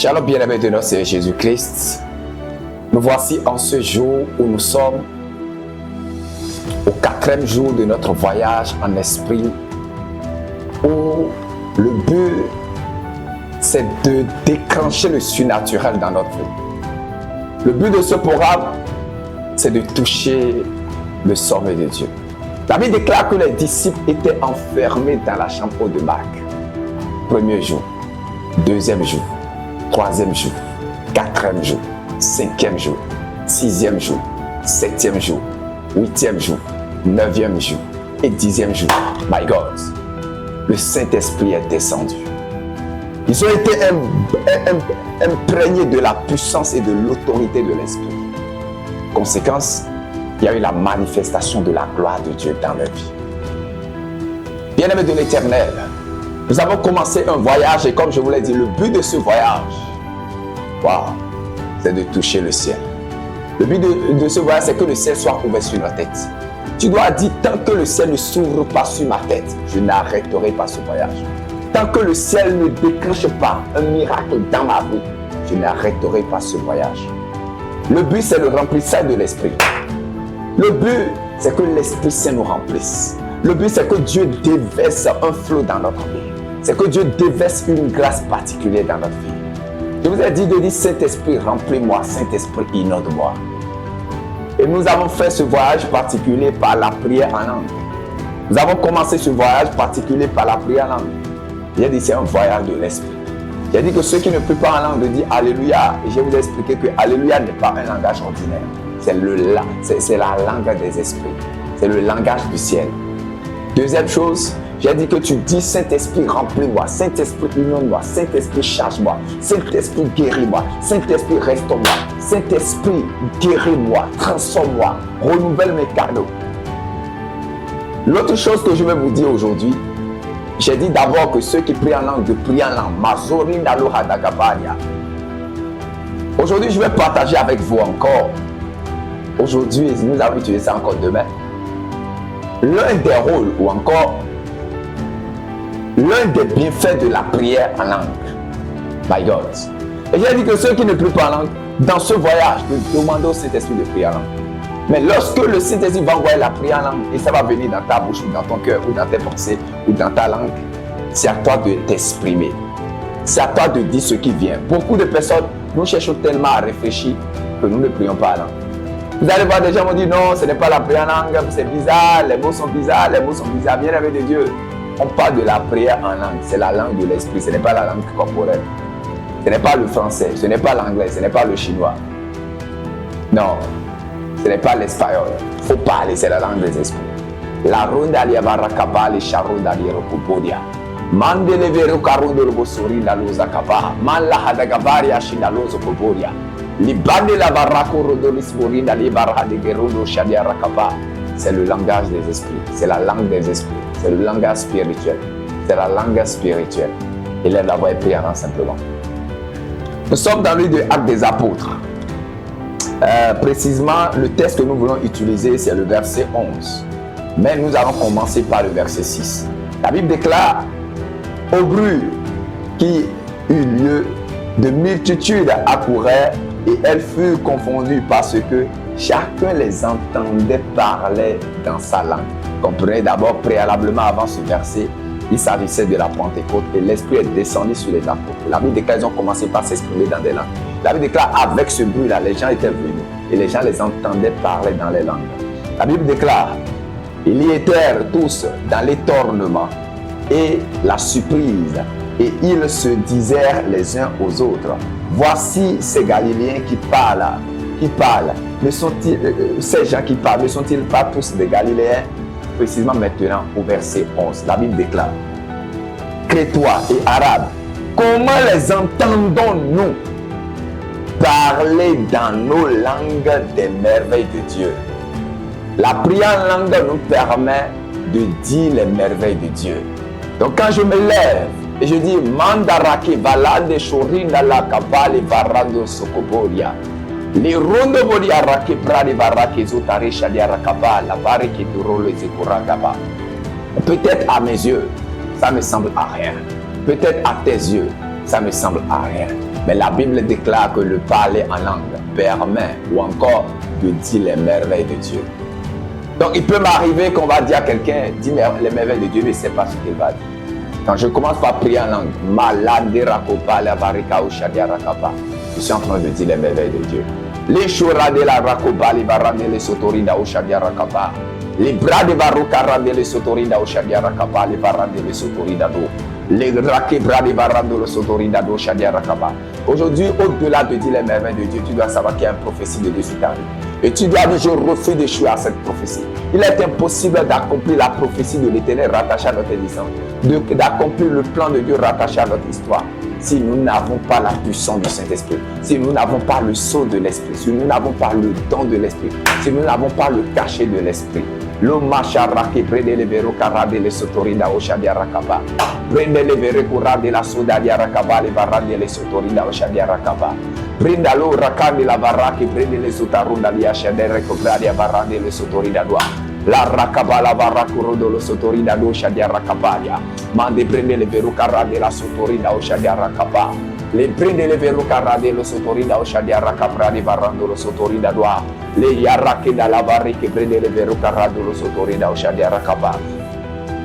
Shalom bien-aimés de notre Seigneur Jésus-Christ. Nous voici en ce jour où nous sommes au 4e jour de notre voyage en esprit, où le but c'est de déclencher le surnaturel dans notre vie. Le but de ce programme, c'est de toucher le sommet de Dieu. La Bible déclare que les disciples étaient enfermés dans la chambre haute de Marc. Premier jour, deuxième jour, troisième jour, 4e jour, 5e jour, 6e jour, 7e jour, 8e jour, 9e jour et 10e jour. My God, le Saint-Esprit est descendu. Ils ont été imprégnés de la puissance et de l'autorité de l'Esprit. Conséquence, il y a eu la manifestation de la gloire de Dieu dans leur vie. Bien-aimés de l'Éternel, nous avons commencé un voyage et comme je vous l'ai dit, le but de ce voyage, c'est de toucher le ciel. Le but de ce voyage, c'est que le ciel soit ouvert sur notre tête. Tu dois dire, tant que le ciel ne s'ouvre pas sur ma tête, je n'arrêterai pas ce voyage. Tant que le ciel ne déclenche pas un miracle dans ma vie, je n'arrêterai pas ce voyage. Le but, c'est le remplissage de l'Esprit. Le but, c'est que l'Esprit Saint nous remplisse. Le but, c'est que Dieu déverse un flot dans notre vie. C'est que Dieu déverse une grâce particulière dans notre vie. Je vous ai dit de dire, Saint-Esprit, remplis-moi, Saint-Esprit, inonde-moi. Et nous avons fait ce voyage particulier par la prière en langue. Nous avons commencé ce voyage particulier par la prière en langue. J'ai dit, c'est un voyage de l'Esprit. J'ai dit que ceux qui ne prient pas en langue de dire Alléluia. Et je vais vous expliquer que Alléluia n'est pas un langage ordinaire. C'est la langue des esprits. C'est le langage du ciel. Deuxième chose, j'ai dit que tu dis Saint-Esprit, remplis-moi. Saint-Esprit, inonde-moi. Saint-Esprit, charge-moi. Saint-Esprit, guéris-moi. Saint-Esprit, restaure-moi. Saint-Esprit, guéris-moi. Transforme-moi. Renouvelle mes canaux. L'autre chose que je vais vous dire aujourd'hui, j'ai dit d'abord que ceux qui prient en langue, de prier en langue. Mazori Naloha Dagabaria. Aujourd'hui, je vais partager avec vous encore. Aujourd'hui, nous allons utiliser ça encore demain. L'un des rôles ou encore l'un des bienfaits de la prière en langue. My God. Et j'ai dit que ceux qui ne prient pas en langue, dans ce voyage, nous demandons au Saint-Esprit de prier en langue. Mais lorsque le Saint-Esprit va envoyer la prière en langue, et ça va venir dans ta bouche, ou dans ton cœur, ou dans tes pensées, ou dans ta langue, c'est à toi de t'exprimer. C'est à toi de dire ce qui vient. Beaucoup de personnes, nous cherchons tellement à réfléchir que nous ne prions pas en langue. Vous allez voir des gens qui vont dire non, ce n'est pas la prière en langue, c'est bizarre, les mots sont bizarres, bien-aimés de Dieu. On parle de la prière en langue, c'est la langue de l'esprit, ce n'est pas la langue corporelle. Ce n'est pas le français, ce n'est pas l'anglais, ce n'est pas le chinois. Non, ce n'est pas l'espagnol. Il faut parler, c'est la langue des esprits. La ronda li avarakaba li sharonda li rokupodia. Mandele vero karondo lo bosori la loza kaba. Man la hadagabari ashinda lozo kobodia. Li bande la barako rodo li sborinda li barha de gerondo shadia rakaba. C'est le langage des esprits, c'est la langue des esprits, c'est le langage spirituel, c'est la langue spirituelle. Et là, d'avoir prié en simplement. Nous sommes dans le livre de Actes des Apôtres. Précisément, le texte que nous voulons utiliser, c'est le verset 11. Mais nous allons commencer par le verset 6. La Bible déclare, au bruit qui eut lieu, de multitudes accouraient et elles furent confondues parce que chacun les entendait parler dans sa langue. Comprenez d'abord, préalablement avant ce verset, il s'agissait de la Pentecôte et l'Esprit est descendu sur les apôtres. La Bible déclare qu'ils ont commencé par s'exprimer dans des langues. La Bible déclare avec ce bruit-là, les gens étaient venus et les gens les entendaient parler dans les langues. La Bible déclare, ils y étaient tous dans l'étonnement et la surprise et ils se disaient les uns aux autres, voici ces Galiléens qui parlent. Ces gens qui parlent, ne sont-ils pas tous des Galiléens? Précisément maintenant au verset 11, la Bible déclare, Crétois et Arabes, comment les entendons-nous parler dans nos langues des merveilles de Dieu? La prière en langue nous permet de dire les merveilles de Dieu. Donc quand je me lève et je dis Mandarake valade shorinda la kabale varando sokoboria. Les rondo bodi arake prade varake zotare shadia rakaba la bareke durolo zekuragaba. Peut-être à mes yeux, ça me semble à rien. Peut-être à tes yeux, ça ne semble à rien. Mais la Bible déclare que le parler en langue permet ou encore de dire les merveilles de Dieu. Donc il peut m'arriver qu'on va dire à quelqu'un, dis les merveilles de Dieu, mais je ne sais pas ce qu'il va dire. Quand je commence par prier en langue, je suis en train de dire les merveilles de Dieu. Les shura de la rakoba, les barande les sotorida au shadia rakaba. Les bras de barokarande les sotorida au shadia rakaba, les barande les sotorida do. Les rakebra de barande le sotorida do shadia rakaba. Aujourd'hui, au-delà de dire les merveilles de Dieu, tu dois savoir qu'il y a une prophétie de Dieu sur ta vie. Et tu dois dire, je refuse d'échouer à cette prophétie. Il est impossible d'accomplir la prophétie de l'Éternel rattachée à notre existence, d'accomplir le plan de Dieu rattaché à notre histoire, si nous n'avons pas la puissance du Saint-Esprit, si nous n'avons pas le sceau de l'Esprit, si nous n'avons pas le don de l'Esprit, si nous n'avons pas le cachet de l'Esprit. L'Oma charaki prende le vero carade le sotorida oshadia rakaba. Prende le vere curade la sodadia rakaba le barade le sotorida oshadia rakaba. Prenda lo rakande la baraki prende le sotarunda li ashadere cobradia barade le sotorida doa. La rakaba la barakurodo lo sotorida do shadia rakabadia. Mande prende le vero carade la sotorida oshadia rakaba. Le prende le vero carade lo sotorida oshadia rakabra di barando lo sotorida doa. Le yarake da la barri che prende le vero carado lo sotorida oshadia rakaba.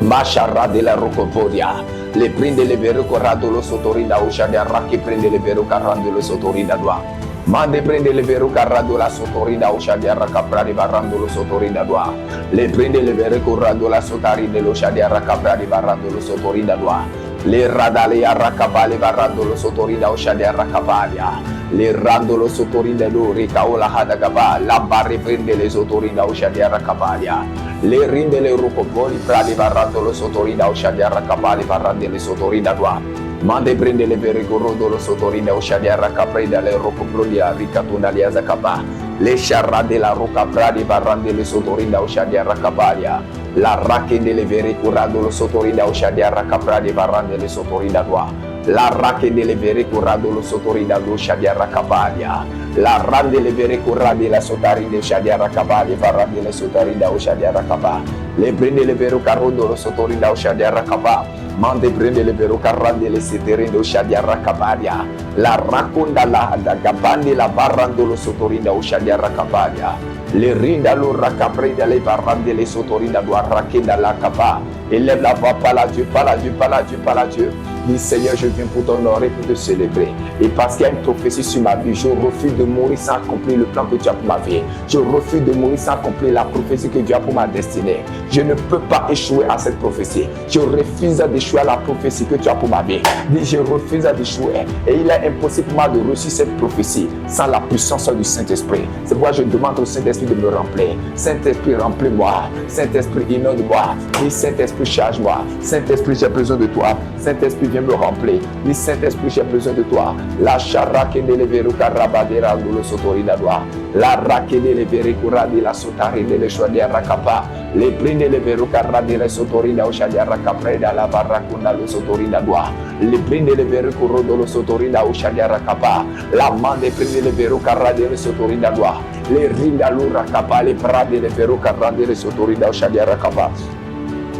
Mashara de la rocopodia. Le prende le vero carado lo sotorida oshadia rake prende le vero carado lo sotorida doa. Mande prende le vero carado la sotorida oshadia rakabra di barando lo sotorida doa. Le prende le vero carado la sotarida lo shadia rakabra di barando lo sotorida doa. Le radale arrakabale barando lo sotorida oshadia rakabalia. Le randolo sotorida lo ricaola hadagaba. La barre prende le sotorida oshadia rakabalia. Le rinde le rocopoli pradi barando lo sotorida oshadia rakabali barande le sotorida doa. Mande prende le verigorodo lo sotorida oshadia rakapreda le rocoprolia ricatuna liazakaba. Le sharra de la roca pradi barande le sotorida oshadia rakabalia. La rake de le vere curado lo sotorida oshadia rakapra de barande le sotorida doa. La rake de le vere curado lo sotorida lo shadia rakabalia. La rande le vere curade la sotari de shadia rakabali barande le sotorida oshadia rakaba. Le prende le vero carodo lo sotorida oshadia rakaba. Mande prende le vero carande le seterinde oshadia rakabalia. La raconda la da gabande la barando lo sotorida oshadia rakabalia. Le rinda lo rakapreda le barande le sotorida doa rakenda la kaba. Élève la voix, parle à Dieu, parle à Dieu, parle à Dieu, parle à Dieu. Dis Seigneur, je viens pour t'honorer, pour te célébrer. Et parce qu'il y a une prophétie sur ma vie, je refuse de mourir sans accomplir le plan que tu as pour ma vie. Je refuse de mourir sans accomplir la prophétie que Dieu a pour ma destinée. Je ne peux pas échouer à cette prophétie. Je refuse d'échouer à la prophétie que tu as pour ma vie. Dis, je refuse d'échouer. Et il est impossible pour moi de réussir cette prophétie sans la puissance du Saint-Esprit. C'est pourquoi je demande au Saint-Esprit de me remplir. Saint-Esprit, remplis-moi. Saint-Esprit, inonde-moi. Dis, Saint-Esprit, charge-moi. Saint-Esprit, j'ai besoin de toi. Saint-Esprit, viens me remplir. Dis, Saint-Esprit, j'ai besoin de toi. La charake de leveru karabadera le sotorida doa. La rake de leveru kuradi la sotari de le chodia rakapa. Le prinde leveru karadi le sotorida oshadia rakapreda la barakuna le sotorida doa. Le prinde leveru kurodo le sotorida oshadia rakapa. La mande prinde leveru karadi le sotorida doa. Le rinda lu rakapa le prade leveru karadi le sotorida oshadia rakapa.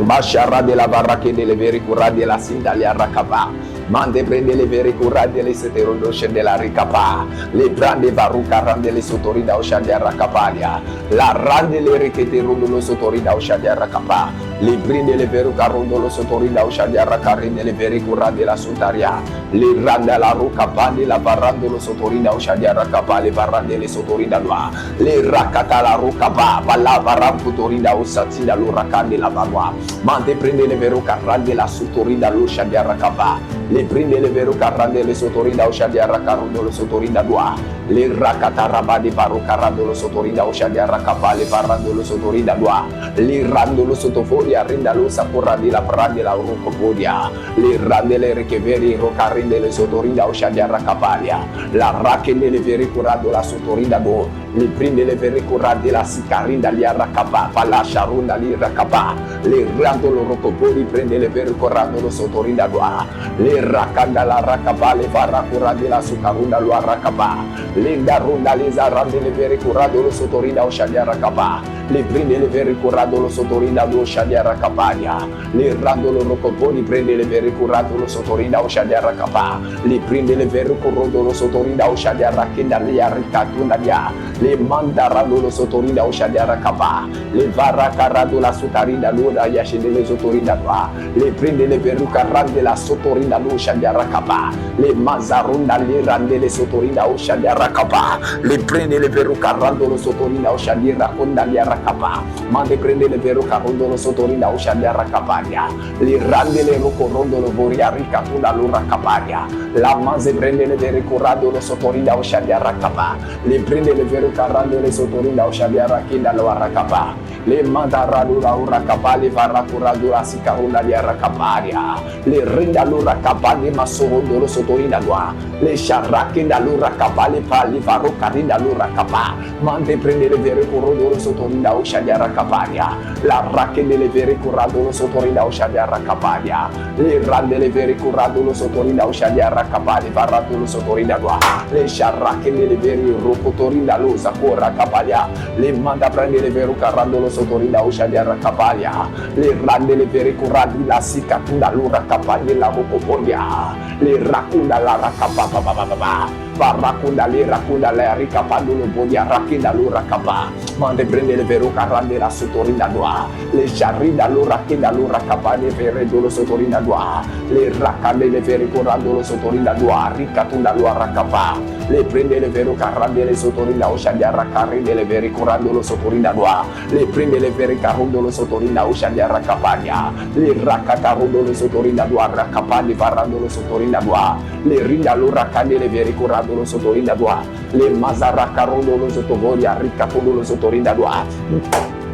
Mashara de la barake de le veri cura de la sindalia rakaba. Mande prende le veri cura de le seterodo de la ricapa. Le prende baruca rande le sotorida oshadia rakapalia. La rande le requete rondo lo sotorida oshadia rakapa. Le prende le veri carondo lo sotorida oshadia rakarinde le veri cura de la sotaria. Le randa la rucapande la barando lo sotorida oshadia rakapa. Le barande le sotorida loa. Le rakata la rucapa. Bala baram futorida osatida lo rakande la barwa. Mande prende le vero carrande la sotorida lo shadia rakaba. Le prende le vero carrande le sotorida o shadia rakarundo lo sotorida doa. Le rakata rabadi baro carrando lo sotorida o shadia rakaba le barrando lo sotorida doa. Le rando lo sotoforia rinda lo sapora di la prande la rocopodia. Le rande le riceveri rocarinde le sotorida o shadia rakabalia. La rakende le veri curado la sotorida do. Le prende le veri curade la sicarinda li rakaba. Pala sharunda li rakaba. Le rando lo rocopodi prende le veri curado lo sotorida doa. Le rakanda la rakaba le varakura de la sukarunda lo rakaba. Linda runda leza rande le vere curado lo sotorinda o shadia rakapa. Le prende le vere curado lo sotorinda lo shadia rakapadia. Le rando lo rocoponi prende le vere curado lo sotorinda o shadia rakapa. Le prende le vere curado lo sotorinda o shadia rakinda le arikatunda dia. Le mandarado lo sotorinda o shadia rakapa. Le vara carado la sotarinda lo da yashide le sotorinda doa. Le prende le vere carande la sotorinda lo shadia rakapa. Le mazarunda le rande le sotorinda o shadia rakapa. Le prende le vere carando lo sotorinda o shadia rakonda le rakapa. Mande prende le vere carando lo sotorinda o shadia rakapadia. Le rande le rocorondo lo boria ricatunda lo rakapadia. La maze prende le vere curado lo sotorinda o shadia rakapa. Le prende le vere carando le sotorinda o shadia rakinda lo rakapa. Le mandarado la rakapa le vara curado la sicarunda le rakapadia. Le rinda lo rakapa le masorondo lo sotorinda loa. Le sharakinda lo rakapa le pali varo carinda lo rakapa. Mande prende le vere curado lo sotorinda o shadia rakapadia. La rakende le vere curado lo sotorinda o shadia rakapadia. Le rande le vere curado lo sotorinda o shadia rakapali varato lo sotorinda loa. Le sharakende le vere rocotorinda lo zakora kapalia. Le manda prende le vere carando lo sotorinda o shadia rakapalia. Le rande le vere curadi la sikatunda lo rakapali la rocopolia. Le rakunda la rakapa Barakunda le rakunda le ricapando lo bodia rakinda lo rakapa. Mande prende le vero carande la sotorinda doa. Le sharinda lo rakinda lo rakapa le vere do lo sotorinda doa. Le rakande le vere corando lo sotorinda doa. Ricatunda lo rakapa. Le prende le vero carande le sotorinda o shadia rakarinde le vere corando lo sotorinda doa. Le prende le vere carundo lo sotorinda o shadia rakapania. Le rakatarundo lo sotorinda doa rakapani varando lo sotorinda doa. Le rinda lo rakande le vere corando lo sotorinda doa. Le mazara carundo lo sotovoria ricatundo lo sotorinda doa.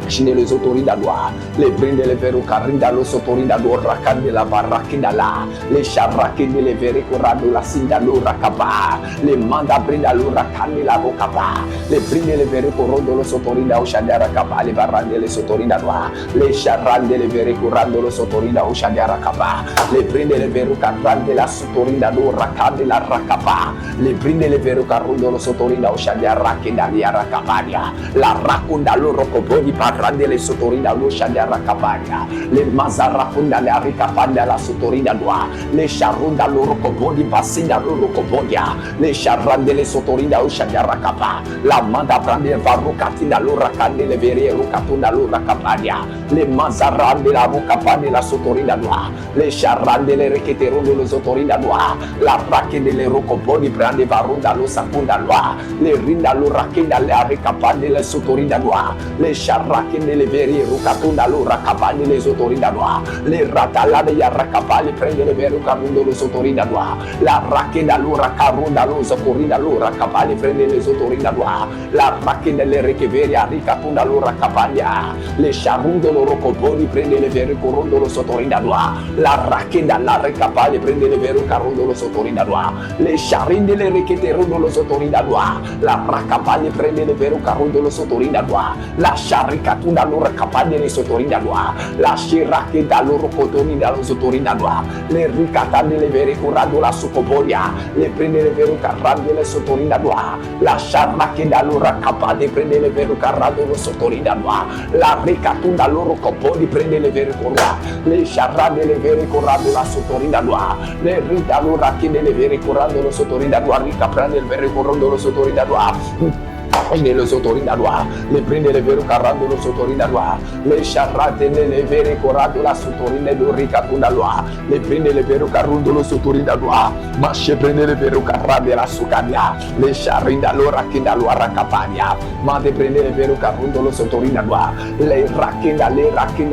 Shine le sotorinda doa. Le prende le vero carinda lo sotorinda doa rakande la barrakinda la. Le sharakinde le vere corando la sinda lo rakapa. Le manda prenda lo rakande la rokapa. Le prende le vere corando lo sotorinda o shadia rakapa. Le barrande le sotorinda doa. Le sharande le vere corando lo sotorinda o shadia rakapa. Le prende le vero carande la sotorinda do rakande la rakapa. Le prende le vero carundo lo sotorinda o shadia rakinda li rakapadia. La rakunda lo rokopodi rande le sotorinda lo shadia rakapadia. Le mazarafunda le rikapanda la sotorinda doa. Le sharunda lo rokopodi basinda lo rokopodia. Le sharande le sotorinda o shadia rakapa. La manda prande varukatinda lo rakande le vere rukatunda lo rakapadia. Le mazarande la rukapande la sotorinda doa. Le sharande le reketerundo lo sotorinda doa. La rakende le rokopodi prande varunda lo sakunda doa. Le rinda lo rakenda le rikapande le sotorinda doa. Le sharra le veri rucatunda lo rakapani le sotorinda doa. Le ratalade ya rakapali prende le veri carundo lo sotorinda doa. La rakenda lo rakarunda lo sotorinda lo rakapali prende le sotorinda doa. La rakenda le rekeveri ricatunda lo rakapania. Le sharundo lo rocoponi prende le veri corundo lo sotorinda doa. La rakenda la rekapali prende le veri carundo lo sotorinda doa. Le sharinde le reketerundo lo sotorinda doa. La rakapali prende le veri carundo lo sotorinda doa. La sharika tunda lo rakapane le sotorinda doa. La shirake da lo rocotorinda lo sotorinda doa. Le ricatane le vere curando la sucoporia. Le prende le vero carrande le sotorinda doa. La sharake da lo rakapane prende le vero carrando lo sotorinda doa. La ricatunda lo rocoponi prende le vere curra. Le sharade le vere curando la sotorinda doa. Le rita lo rakine le vere curando lo sotorinda doa. Ricaprane il vere curando lo sotorinda doa. Lo sotorinda doa. Le prende le vero carrando lo sotorinda doa. Le sharrate le vere corrado la sotorinda do ricatunda doa. Le prende le vero carrundo lo sotorinda doa. Ma se prende le vero carrande la sucabia. Le sharrinda lo rakinda lo rakapania. Ma de prende le vero carrundo lo sotorinda doa. Le rakinda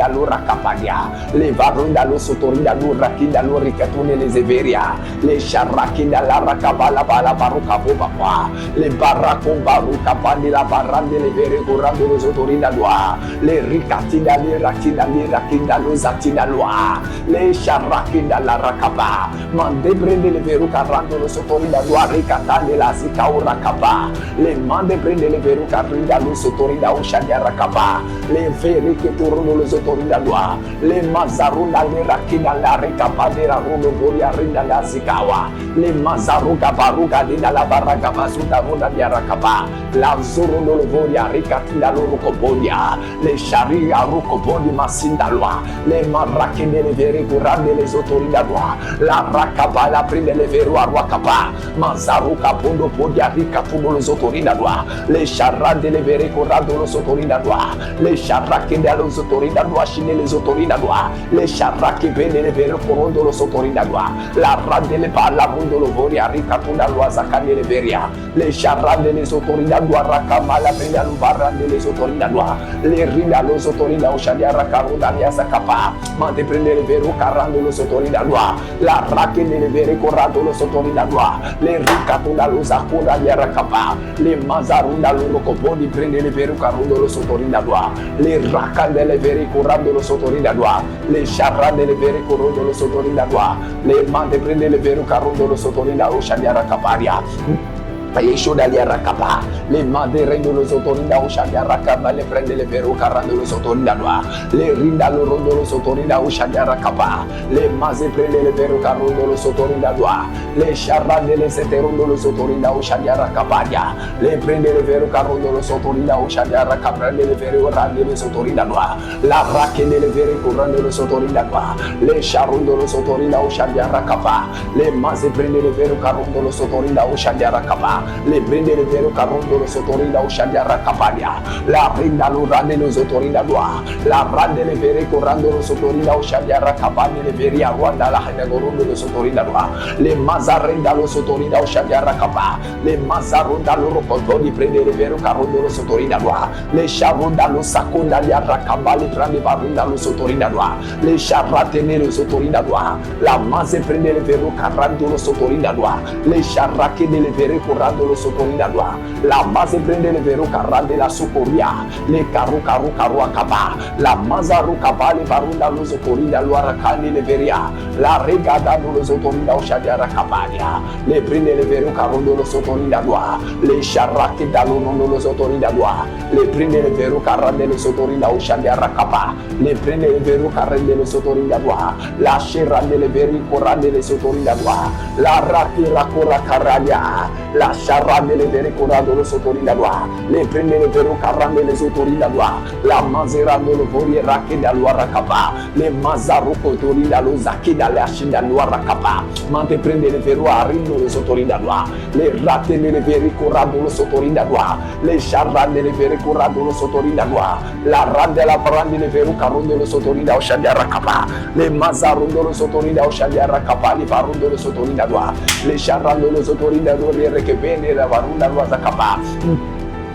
lo rakapania. Le varunda lo sotorinda lo rakinda lo ricatune le zeveria. Le sharrakinda la rakabala bala baruka boba. Le barracon baruka capandi la barrande le vere corrando lo sotorinda loa, le ricatina le rakinda lo zatina loa, le sharrakinda la rakaba, mande prende le veru carrando lo sotorinda loa, ricatande la sicaura capa, le mande prende le veru carrinda lo sotorinda ushadia rakaba, le veri che turno lo sotorinda loa, le mazarunda le rakina la recapade la rulo goria rinda la sicawa, le mazaruga baruga dinda la barraga basuda roda dia rakaba, la zoro lo voria ricatina lo rucobodia, le sharia rucobodi masinda loa, le marrakine le veri curande le sotorinda loa, la rakaba la prende le veru arwakaba, mazaruka pondo podia rica tuno lo sotorinda loa, le sharrande le veri curando lo sotorinda loa, le sharrakine lo sotorinda loa, shine le sotorinda loa, le sharraki bene le veri corondo lo sotorinda loa, la rande le palla mundo lo voria rica tuna loa zakane le veria, le sharrande le sotorinda loa rakama la prende lo barrande le sotorinda loa, le rinda lo sotorinda ushadia rakaruda nia zakapa, mante prende le veru carando lo sotorinda loa, la rakine le veri corrando lo sotorinda loa, le rica tuna lo zakura nia rakapa, le mazarunda lo rocobodi prende le veru carando lo sotorinda loa, le rakande le veri corrando lo sotorinda loa, le sharrande le veri corrando lo sotorinda loa, le mante prende le veru carando lo sotorinda ushadia rakaparia. Yeshoda li rakapa, le mande rendo lo sotorinda ushadia rakapa, le prende le veru carando lo sotorinda loa, le rinda lo rondo lo sotorinda ushadia rakapa, le maze prende le veru carando lo sotorinda loa, le sharrande le seterondo lo sotorinda ushadia rakaparia, le prende le veru carando lo sotorinda ushadia rakapa, le veru rande lo sotorinda loa, la rakene le veru curando lo sotorinda loa, le sharundo lo sotorinda ushadia rakapa, le maze prende le veru carando lo sotorinda ushadia rakapa, le prende le vero carondo lo sotorinda ushadia rakapadia, la rinda lo rande lo sotorinda loa, la rande le vere corrando lo sotorinda ushadia rakapani le veri a Rwanda la hene gorondo lo sotorinda loa, le mazarenda lo sotorinda ushadia rakapa, le mazarunda lo rocodoni prende le vero carondo lo sotorinda loa, le sharunda lo saconda li rakaba le prende barunda lo sotorinda loa, le sharratene lo sotorinda loa, la maze prende le vero carando lo sotorinda loa, le sharrakene le vere corrando lo sotorinda loa, la base prende le veru carrande la socoria, le caru acaba, la mazaru cabale barunda lo sotorinda loa racani le veria, la regada lo sotorinda ushadia racabadia, le prende le veru carondo lo sotorinda loa, le sharraki da lo sotorinda loa, le prende le veru carrande lo sotorinda ushadia racaba, le prende le veru carrande lo sotorinda loa, la sherrande le veri corrande le sotorinda loa, la raki racora caradia, la sharrande le vere corrando lo sotorinda loa, le prende le vero carrande le sotorinda loa, la mazerando lo vori rakida loa rakapa, le mazaru kotorinda lo zakida le ashinda loa rakapa, mante prende le vero arrindo lo sotorinda loa, le ratene le veri corrando lo sotorinda loa, le sharrande le vere corrando lo sotorinda loa, la rande la parande le vero carrondo lo sotorinda oshadia rakapa, le mazarundo lo sotorinda oshadia rakapa, li barundo lo sotorinda loa, le sharrando lo sotorinda loa che bene la varunda lo zakapa,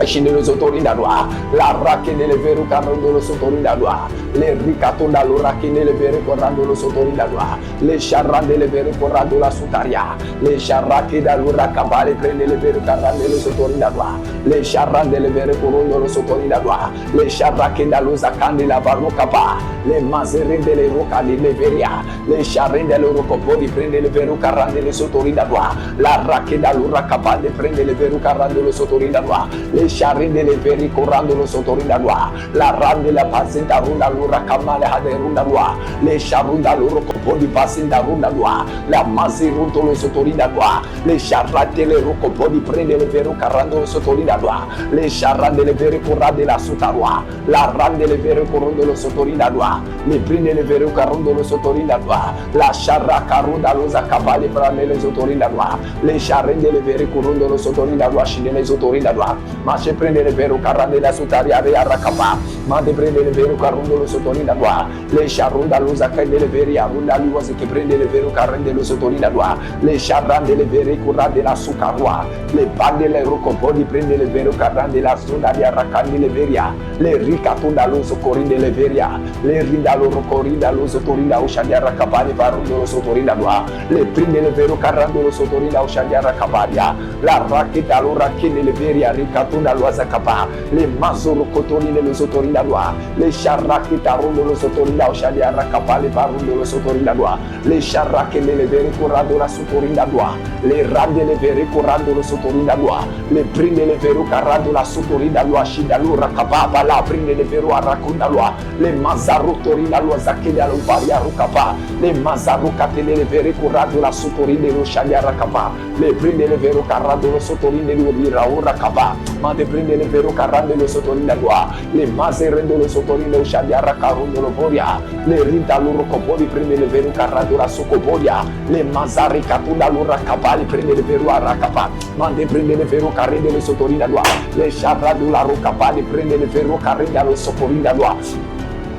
scende lo sotorinda loa, la rakene le veru carrondo lo sotorinda loa, le ricatonda lo rakene le vere corrando lo sotorinda loa, le sharrande le vere corrando la sutaria, le sharrake da lo rakabale prende le vere carrande lo sotorinda loa, le sharrande le vere corrondo lo sotorinda loa, le sharrake da lo zakande la varocapa, le mazerende le rocali le veria, le sharrende lo rocopodi prende le veru carrande le sotorinda loa, la rake da lo rakabale prende le veru carrando lo sotorinda loa, le sharrende le veri corrando lo sotorinda loa, la rande la pazinda runda lo rakamale hade runda loa, le sharunda lo rocopodi pazinda runda loa, la mazirunto lo sotorinda loa, le sharrate le rocopodi prende le veru carrando lo sotorinda loa, le sharrande le veri corrande la sutaroa, la rande le veri corrando lo sotorinda loa, le prende le veru carrando lo sotorinda loa, la sharra carunda lo zakabale prende le sotorinda loa, le sharrende le veri corrando lo sotorinda loa, shine le sotorinda loa, ma se prende le veru carrande la sutaria re arrakapa, ma de prende le veru carrando lo sotorinda loa, le sharrunda lo zakende le veri arunda li wasi che prende le veru carrande lo sotorinda loa, le sharrande le veri corrande la sucarua, le bande le rocopodi prende le veru carrande la sudaria arrakandi le veria, le ricatunda lo socorinde le veria, le rinda lo rocorinda lo sotorinda ushadia arrakapani parundo lo sotorinda loa, le prende le veru carrando lo sotorinda ushadia arrakaparia, la rakita lo rakinde le veria ricatunda katunda loi zakapa, les mazoro kotorine le sotorina loi, les charakita rondo le sotorina oshadia rakapa, les barundo le sotorina loi, les charakene le vere corando la sotorina loi, les rande le vere corando le sotorina loi, les prinde le vere carando la sotorina loi, shidalu rakapa, la prinde le vere arakunda loi, les mazaro torina loi zakeda lo varia rukapa, les mazaro katene le vere corando la sotorina lo shadia rakapa, les prinde le vere carando lo sotorina lo rira rakapa, ma te prinde le vere carando lo sotorina loi, les mazerendo lo sotorina lo shadia rakarundo lo voria, les rita lo rokopoli prinde le vere carando la sokoboria, les mazari katunda lo rakapa, les prinde le vere arakapa, ma te prinde le vere carrende lo sotorina loi, les charrado la rokapa, les prinde le vere carrenda lo socorina loi.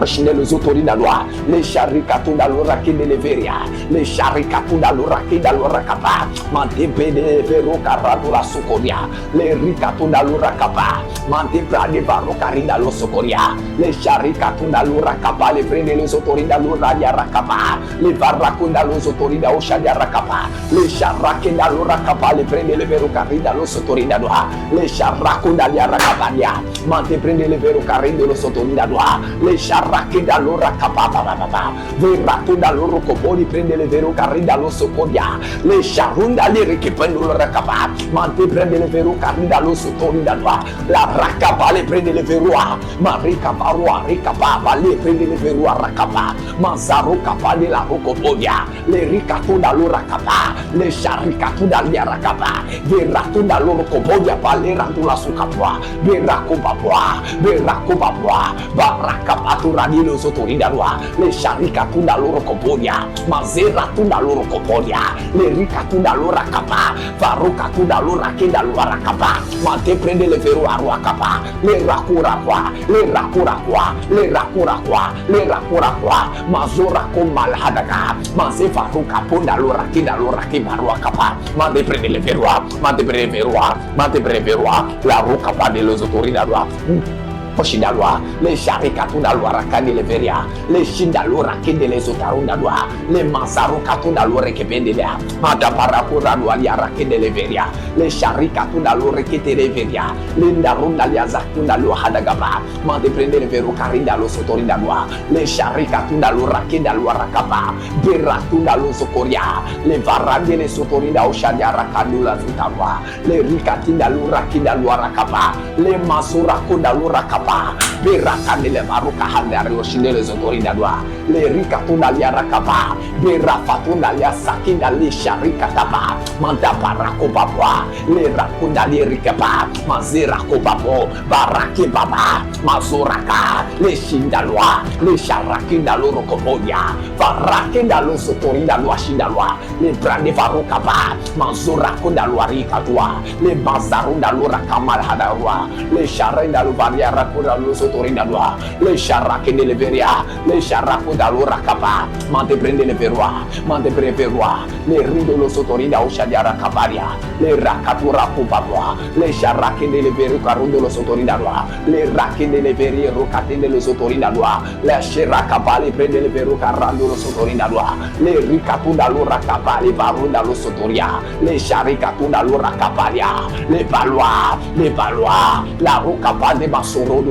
Les autorina loi, les charicatunda l'ora qui ne leveria, les charicatunda l'ora qui da l'ora capa, mante pede vero carrado la socoria, les ricatunda l'ora capa, mante prade varo carina lo socoria, les charicatunda l'ora capa, les prende les autorina l'ora yara capa, les varracunda los autorina oshadiara capa, les charracinda l'ora capa, les prende le vero carina lo sotorina loi, les charracunda yara capalia, mante prende le vero carino lo sotorina loi, les Rakenda lora kapapa papa, veratunda loro kopori prende le vero carrinda lo socoria, le charunda le rikependo lora kapa, mante prende le vero carrinda lo sotorinda loi, la rakapa le prende le veroa, ma rikaparua rikapapa le prende le veroa rakapa, manzaro kapa de la rokopodia, le rikatunda lora kapa, le charikatunda liara kapa, veratunda loro kopodia pa le randula sukapua, verakopapua, verakopapua, barakapatu radilo sotorinda loi, le charicatunda loro copodia, mazeratunda loro copodia, le ricatunda lora capa, farocatunda lora kenda lora capa, mante prende le vero arua capa, le racura qua, le racura qua, le racura qua, le racura qua, mazora con malhadaga, maze faroca ponda lora kenda lora kibarua capa, mante prende le veroa, mante prende veroa, mante prende veroa, la rocapa de los sotorinda loi. Oshidalwa, le charicatunda loi rakani le veria, le shindalura kende le sotarunda loi, le manzaro katunda lore che vendelea, mata paracura loi rakende le veria, le charicatunda lore che te le veria, l'indarunda li azatunda lo hadagaba, ma de prende le vero carinda lo sotorinda loi, le charicatunda lo rakenda lo rakaba, beratunda lo socoria, le varande le sotorinda oshadia rakandula zutalwa, le ricatinda lo rakinda lo rakaba, le masura kunda lo rakaba, berakane le maruka handare lo shindele zotorina loi, le ricatunda li rakaba, berafatunda li sakinda li sharikataba, manda barako babwa, le rakunda li rikaba, mazera kobabo, barake baba, mazoraka, le shindalwa, le sharakinda loro kobodia, barakinda lo sotorina loi shinda loi, le brande varokaba, mazorakunda loi rikatwa, le bazarunda lora kamal hadarwa, le sharenda lo variara lo sotorinda loi, le charrakene le veria, le charrakuda lora kaba, mante prende le veroa, mante prende veroa, le rido lo sotorinda oshadiara kabaria, le rakatura kubabwa, le charrakene le veru karundo lo sotorinda loi, le rakene le veri rokatene lo sotorinda loi, le shirakabali prende le veru karando lo sotorinda loi, le rikatunda lora kabali varunda lo sotoria, le charikatunda lora kabalia, le balwa, la rokaba de basoro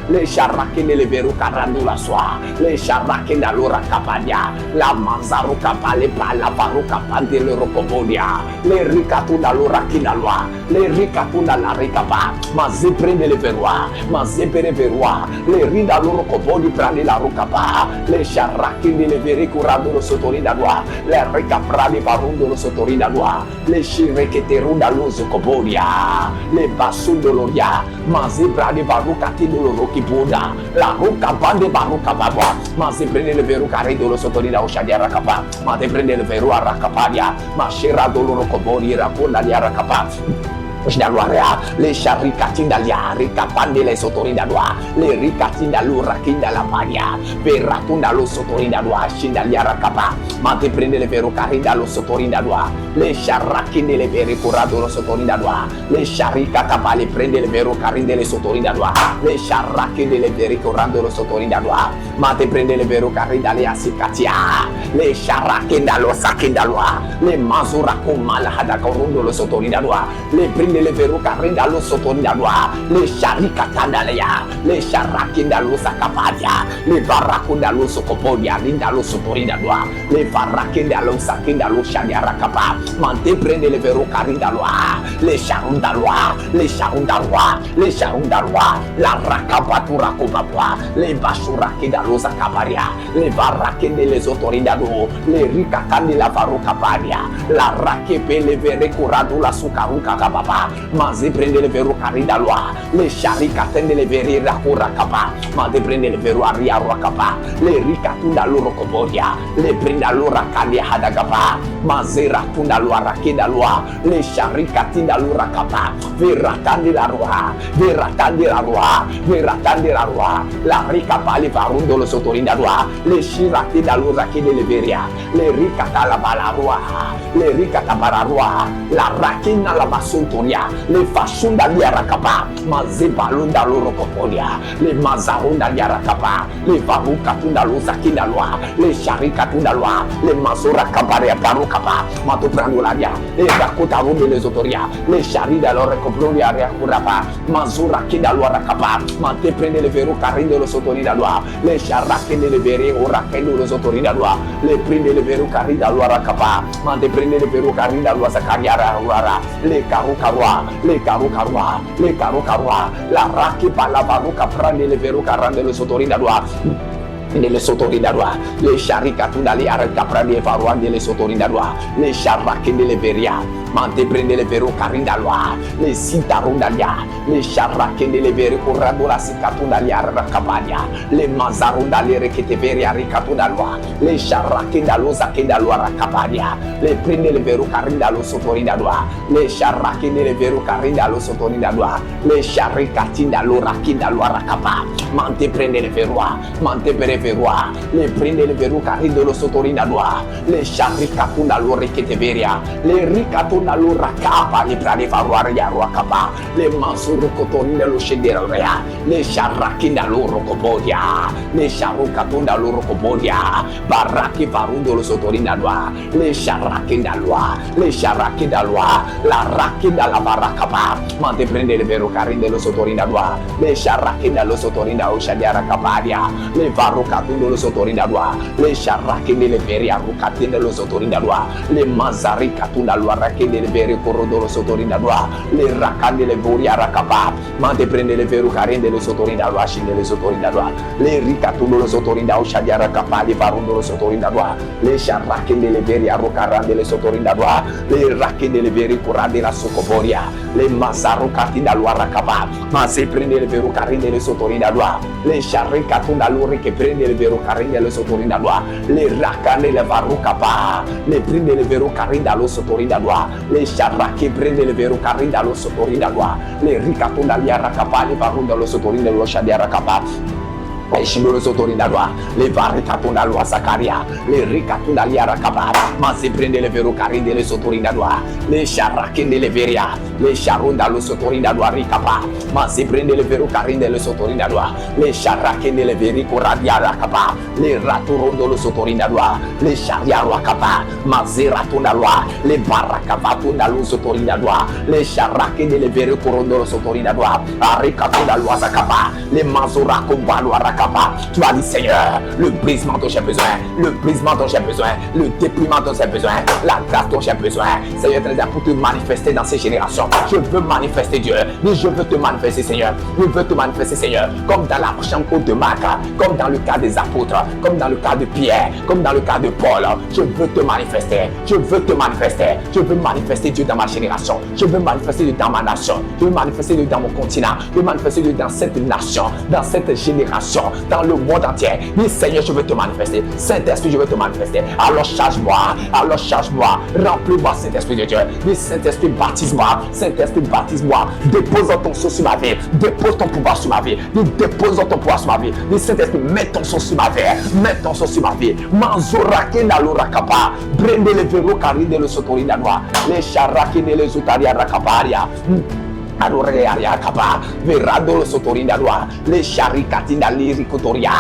le charrakene le veru karando la soie, le charrakene allora capadia, la manzaro capale pala varu capante le rocobodia, le ricatuna allora kinalwa, le ricatuna la ricapa, ma se prende le verua, ma se pere verua, le rida loro copodi prende la rocapa, le charrakene le veri curando lo sotorina loi, le ricaprali varundo lo sotorina loi, le shire che te runda lo zocobodia, le basundo loria, ma se prende varuca loro kibuda, la ruka bande baruka babwa, ma se prende le veru carrido lo sotorina oshadia rakapa, ma te prende le veru arakapadia, ma shera doloro kobori rakona dia rakapa. Le charricatinda lia, ricapande le sotorinda loi, le ricatinda lura kinda la maria, verratunda lo sotorinda loi, shinda lia racapa, ma te prende le vero carinda lo sotorinda loi, le charracinde le vere curado lo sotorinda loi, le charricatapa le prende le vero carinde le sotorinda loi, le charracinde le vere curando lo sotorinda loi, ma te prende le vero carinda le asicatia, le charracinda lo sacinda loi, le mazura con malhada corundo lo sotorinda loi, le prende prendre les verrous carinda lo sotorinda doa, les charicatanda lea, les charakinda lo sakapadia, les varakunda lo sokopodia, rinda lo sotorinda doa, les varakinda lo sakinda lo shadiara kapa, mante prendre les verrous carinda loa, les charunda loa, les charunda loa, les charunda loa, la rakapatura kopapua, les bashurakinda lo sakaparia, les varakinde les otorinda do, les rikakande la varukapadia, la rakepe le vere kuradu la sukaruka kababa, mazi prende le veru karida loa, le charikatende le vere rakura kapa, mazi prende le veru aria rakapa, le rikatunda loro kobodia, le prenda lora kali hadagapa, mazi ratunda loa rakeda loa, le charikatinda lora kapa, veratandi la roa, veratandi la roa, veratandi la roa, la rikapa le varundo lo sotorinda loa, le shiratinda lora kede le veria, le rikata la balaroa, le rikata bararoa, la rakina la basuntoria, le fashunda liarakapa, mazebalunda lorokopolia, le mazarunda liarakapa, le varukatunda lozakina loa, le sharikatunda loa, le mazora kabaria parukapa, matopranularia, le rakota rumbe les autoria, le sharida lorekoplonia reakurapa, mazura kida loarakapa, mate prende le veru carinde lo sotorida loa, le sharakene le vere orakendo lo sotorida loa, le prende le veru carida loarakapa, mate prende le veru carida loa sakariara loara, le karukarwa, le karukarwa, le karukarwa, la rakipa la baruka prende le veru carande lo sotorida loa, le sotorinda doa, le charicatunda le arca prende faruande le sotorinda doa, le charrakende le veria, mante prende le veru carinda loa, le sintarunda lia, le charrakende le veri corrado la sicatunda lia racabania, le mazarunda le requete veria ricatunda loa, le charrakenda loza kenda loa racabania, le prende le veru carinda lo sotorinda doa, le charrakende le veru carinda lo sotorinda doa, le charricatinda lo rakinda loa racaba, mante prende le verua, mante pere verua, le prende le veru carindo lo sotorina doa, le charricatunda lo requete veria, le ricatunda lo racapa, le prade faruaria roacapa, le masuru cotorina lo scendere rea, le charrakinda lo rocopodia, le charrucatunda lo rocopodia, barraki farundo lo sotorina doa, le charrakinda loa, le charrakinda loa, la rakinda la barracapa, mante prende le veru carinde lo sotorina doa, le charrakinda lo sotorina o shadiara capadia, le varucatundo lo sotorinda doa, le charrakende le veri arrucatende lo sotorinda doa, le mazaricatunda lo arrachende le veri corrodo lo sotorinda doa, le raccande le vori arracapa, mante prende le veru carende lo sotorinda doa, scende le sotorinda doa, le ricatundo lo sotorinda o shadiara capali varundo lo sotorinda doa, le charrakende le veri arrucarande le sotorinda doa, le raccende le veri curande la socoboria, le mazarucatinda lo arracapa, ma se prende le veru carende le sotorinda doa, le charricatunda lo che prende le vero carinde lo sotorinda doa, le raccane le varucapa, le prende le vero carinda lo sotorinda doa, le charracche prende le vero carinda lo sotorinda doa, le ricatunda li arracapa, le varunda lo sotorinda lo shadia racapa, le shindolo sotorinda doa, le varicatunda lo Zaccaria, le ricatunda li arracapa, ma si prende le vero carinde le sotorinda doa, le charracche le veria, le charunda lo sotorinda doa ricapa, ma si prende le vero carinde le sotorinda doa, le charracche le veri coradia racapa, le raturondo lo sotorinda doa, le charia racapa, ma ziratunda loa, le barracavatunda lo sotorinda doa, le charracche le veri corondo lo sotorinda doa, aricatunda lo Zacapa, le mazura combalo racapa. Tu as dit Seigneur, le brisement dont j'ai besoin, le brisement dont j'ai besoin, le dépouillement dont j'ai besoin, la grâce dont j'ai besoin, Seigneur, pour te manifester dans ces générations. Je veux manifester Dieu, mais je veux te manifester Seigneur, je veux te manifester Seigneur, comme dans la chambre de Marc, comme dans le cas des apôtres, comme dans le cas de Pierre, comme dans le cas de Paul. Je veux te manifester, je veux te manifester, je veux manifester Dieu dans ma génération, je veux manifester Dieu dans ma nation, je veux manifester Dieu dans mon continent, je veux manifester Dieu dans cette nation, dans cette génération, dans le monde entier. Dis Seigneur, je veux te manifester. Saint-Esprit, je veux te manifester. Alors charge-moi, remplis-moi Saint-Esprit de Dieu. Dis Saint-Esprit, baptise-moi, Saint-Esprit, baptise-moi. Dépose ton son sur ma vie, dépose ton pouvoir sur ma vie. Dis dépose ton pouvoir sur ma vie. Dis Saint-Esprit, mets ton son sur ma vie, mets ton son sur ma vie. Manzorake na l'orakapa, brende le verrou caride le sotorina noa, les charake ne les otaria rakaparia. Adorearia kapa, Verado sotorinda loi, les charikatinda liricotoria,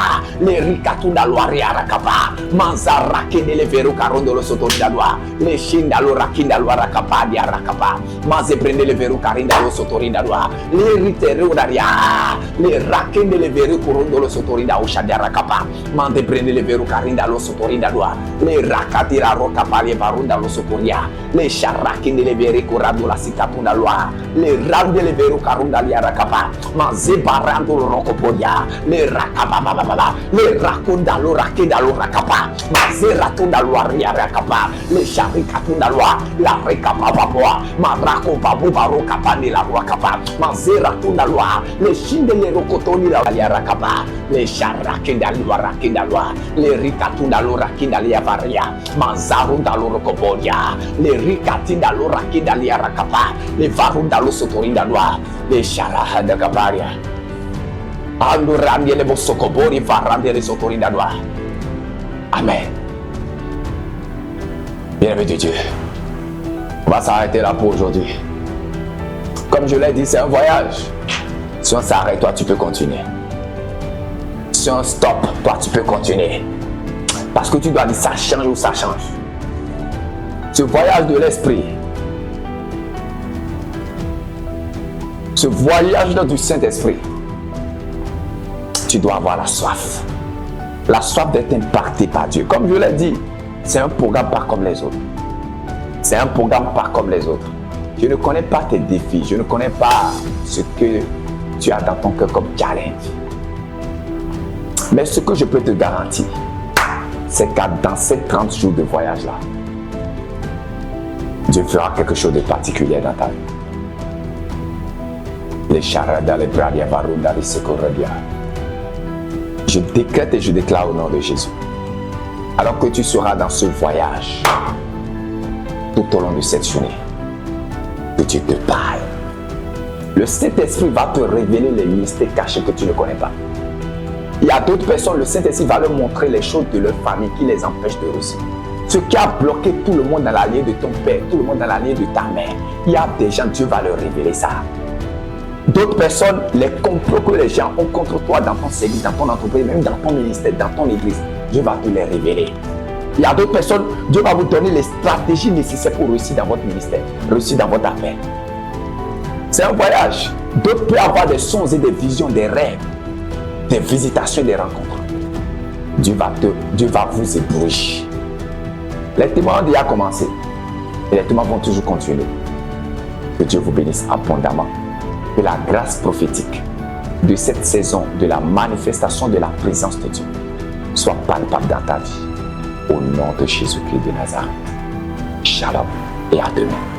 les ricatunda loiriara kapa, Manzara kendele veru carondolo sotorinda loi, les shinda lorakinda loira kapa diara kapa, Manze prendele veru carinda lo sotorinda loi, les riterudaria, les rakendele veru corondolo sotorinda ushadiara kapa, Mande prendele veru carinda lo sotorinda loi, les rakatira rokapa le varunda lo sotoria, les charakindele veru corando la sikatunda loi, les de veru karunda liara kapa maze barando rokopodia le rakaba baba le rakunda lo rakida lo rakapa maze ratunda lo liara kapa le sharikatunda lo la rekapa baba marako babu baro kapa ni la kapa maze ratunda lo le shinde le rokotoni la liara kapa le sharakida lo rakida lo le rikatunda lo rakida liara varia mazarunda lo rokopodia le rikatinda lo rakida liara kapa le varunda lo sotori le sharaha de Gabaria. Ando randie le bosokobori va randere sotori d'adwa. Amen. Bien-aimé de Dieu, on va s'arrêter là pour aujourd'hui. Comme je l'ai dit, c'est un voyage. Si on s'arrête, toi tu peux continuer. Si on stop, toi tu peux continuer. Parce que tu dois dire ça change ou ça change. Ce voyage de l'esprit, ce voyage du Saint-Esprit, tu dois avoir la soif d'être impacté par Dieu. Comme je l'ai dit, c'est un programme pas comme les autres. C'est un programme pas comme les autres. Je ne connais pas tes défis, je ne connais pas ce que tu as dans ton cœur comme challenge. Mais ce que je peux te garantir, c'est que dans ces 30 jours de voyage-là, Dieu fera quelque chose de particulier dans ta vie. Les charada, les bradia, varuda, les secoradia. Je décrète et je déclare au nom de Jésus. Alors que tu seras dans ce voyage, tout au long de cette journée, que Dieu te parle. Le Saint-Esprit va te révéler les mystères cachés que tu ne connais pas. Il y a d'autres personnes, le Saint-Esprit va leur montrer les choses de leur famille qui les empêchent de réussir. Ce qui a bloqué tout le monde dans la lignée de ton père, tout le monde dans la lignée de ta mère, il y a des gens, Dieu va leur révéler ça. D'autres personnes, les complots que les gens ont contre toi dans ton service, dans ton entreprise, même dans ton ministère, dans ton église, Dieu va te les révéler. Il y a d'autres personnes, Dieu va vous donner les stratégies nécessaires pour réussir dans votre ministère, réussir dans votre affaire. C'est un voyage. D'autres peuvent avoir des sons et des visions, des rêves, des visitations, des rencontres. Dieu va vous éblouir. Les témoins ont déjà commencé et les témoins vont toujours continuer. Que Dieu vous bénisse abondamment. Que la grâce prophétique de cette saison, de la manifestation de la présence de Dieu, soit palpable dans ta vie. Au nom de Jésus-Christ de Nazareth. Shalom et à demain.